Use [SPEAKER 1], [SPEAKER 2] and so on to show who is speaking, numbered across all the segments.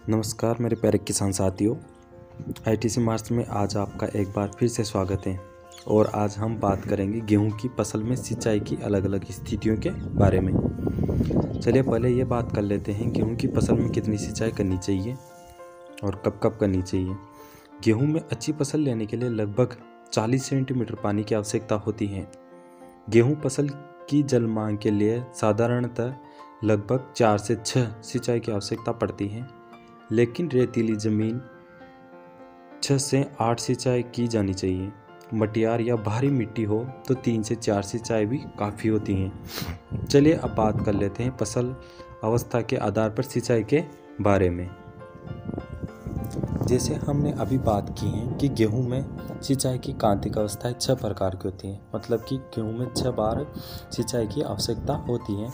[SPEAKER 1] नमस्कार मेरे प्यारे किसान साथियों, आईटीसी मार्च में आज आपका एक बार फिर से स्वागत है। और आज हम बात करेंगे गेहूं की फसल में सिंचाई की अलग अलग स्थितियों के बारे में। चलिए पहले ये बात कर लेते हैं गेहूं की फसल में कितनी सिंचाई करनी चाहिए और कब कब करनी चाहिए। गेहूं में अच्छी फसल लेने के लिए लगभग 40 सेंटीमीटर पानी की आवश्यकता होती है। गेहूँ फसल की जल मांग के लिए साधारणतः लगभग 4 से 6 सिंचाई की आवश्यकता पड़ती है, लेकिन रेतीली ज़मीन 6 से 8 सिंचाई की जानी चाहिए। मटियार या भारी मिट्टी हो तो 3 से 4 सिंचाई भी काफ़ी होती हैं। चलिए अब बात कर लेते हैं फसल अवस्था के आधार पर सिंचाई के बारे में। जैसे हमने अभी बात की है कि गेहूं में सिंचाई की क्रांतिक अवस्थाएं 6 प्रकार की होती हैं, मतलब कि गेहूं में 6 बार सिंचाई की आवश्यकता होती है।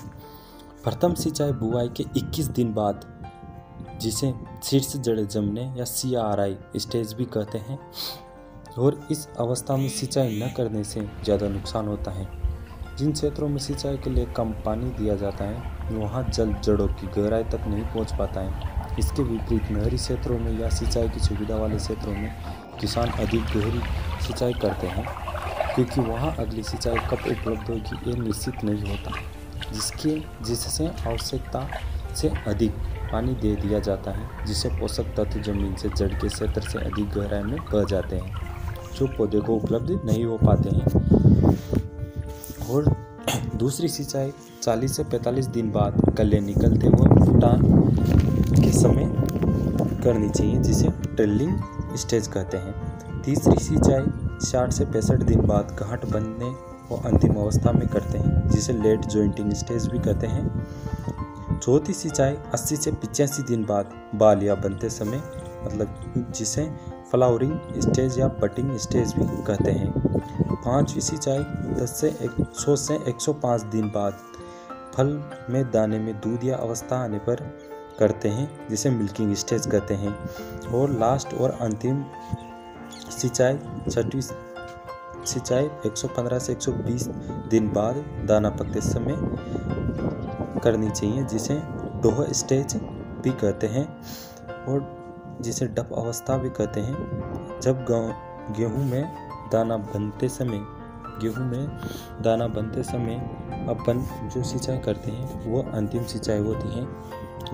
[SPEAKER 1] प्रथम सिंचाई बुआई के 21 दिन बाद, जिसे शीर्ष जड़ जमने या CRI स्टेज भी कहते हैं, और इस अवस्था में सिंचाई न करने से ज़्यादा नुकसान होता है। जिन क्षेत्रों में सिंचाई के लिए कम पानी दिया जाता है वहाँ जल जड़ों की गहराई तक नहीं पहुँच पाता है। इसके विपरीत नहरी क्षेत्रों में या सिंचाई की सुविधा वाले क्षेत्रों में किसान अधिक गहरी सिंचाई करते हैं, क्योंकि वहाँ अगली सिंचाई कब उपलब्ध होगी ये निश्चित नहीं होता, जिससे आवश्यकता से अधिक पानी दे दिया जाता है, जिससे पोषक तत्व जमीन से जड़ के क्षेत्र से अधिक गहराई में बह जाते हैं, जो पौधे को उपलब्ध नहीं हो पाते हैं। और दूसरी सिंचाई 40 से 45 दिन बाद कल्ले निकलते व फुटान के समय करनी चाहिए, जिसे ट्रेलिंग स्टेज कहते हैं। तीसरी सिंचाई 60 से 65 दिन बाद गांठ बनने और अंतिम अवस्था में करते हैं, जिसे लेट जॉइंटिंग स्टेज भी कहते हैं। चौथी सिंचाई 80 से 85 दिन बाद बाल या बनते समय, मतलब जिसे फ्लावरिंग स्टेज या बटिंग स्टेज भी कहते हैं। पांचवी सिंचाई 100 से 105 दिन बाद फल में दाने में दूध या अवस्था आने पर करते हैं, जिसे मिल्किंग स्टेज कहते हैं। और लास्ट और अंतिम सिंचाई छठी सिंचाई 115 से 120 दिन बाद दाना पकते समय करनी चाहिए, जिसे डोह स्टेज भी कहते हैं और जिसे डप अवस्था भी कहते हैं। जब गेहूं में दाना बनते समय अपन जो सिंचाई करते हैं वो अंतिम सिंचाई होती है।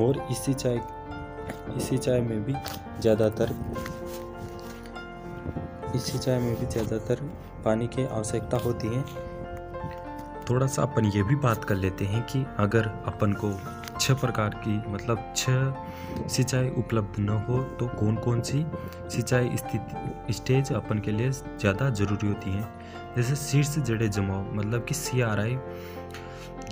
[SPEAKER 1] और इस सिंचाई में भी ज़्यादातर पानी की आवश्यकता होती है। थोड़ा सा अपन ये भी बात कर लेते हैं कि अगर अपन को 6 प्रकार की, मतलब 6 सिंचाई उपलब्ध न हो तो कौन कौन सी सिंचाई स्टेज अपन के लिए ज़्यादा ज़रूरी होती है। जैसे शीर्ष जड़ें जमाव, मतलब कि CRI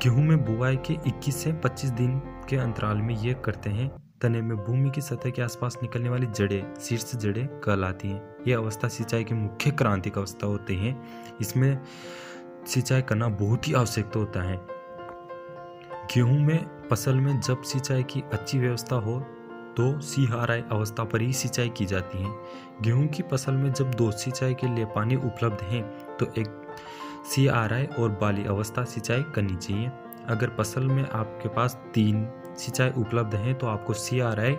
[SPEAKER 1] गेहूं में बुआई के 21 से 25 दिन के अंतराल में ये करते हैं। तने में भूमि की सतह के आसपास निकलने वाली जड़ें शीर्ष जड़ें कहलाती हैं। ये अवस्था सिंचाई की मुख्य क्रांतिक अवस्था होती है। इसमें सिंचाई करना बहुत ही आवश्यक होता है। गेहूं में फसल में जब सिंचाई की अच्छी व्यवस्था हो तो CRI अवस्था पर ही सिंचाई की जाती है। गेहूं की फसल में जब 2 सिंचाई के लिए पानी उपलब्ध है तो एक CRI और बाली अवस्था सिंचाई करनी चाहिए। अगर फसल में आपके पास 3 सिंचाई उपलब्ध है तो आपको CRI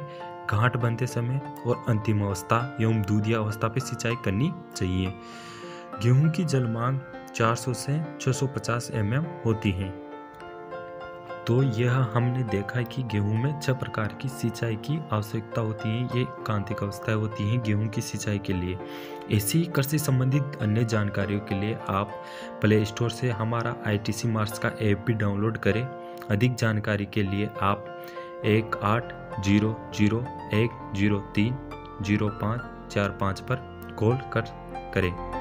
[SPEAKER 1] गांठ बनते समय और अंतिम अवस्था एवं दूधिया अवस्था पर सिंचाई करनी चाहिए। गेहूं की जल मांग 400 से 650 mm होती है। तो यह हमने देखा है कि गेहूं में 6 प्रकार की सिंचाई की आवश्यकता होती है। ये क्रांतिक अवस्थाएं होती हैं गेहूं की सिंचाई के लिए। ऐसी कृषि संबंधित अन्य जानकारियों के लिए आप प्ले स्टोर से हमारा ITC मार्च का ऐप भी डाउनलोड करें। अधिक जानकारी के लिए आप 1800 103 0545 पर कॉल करें।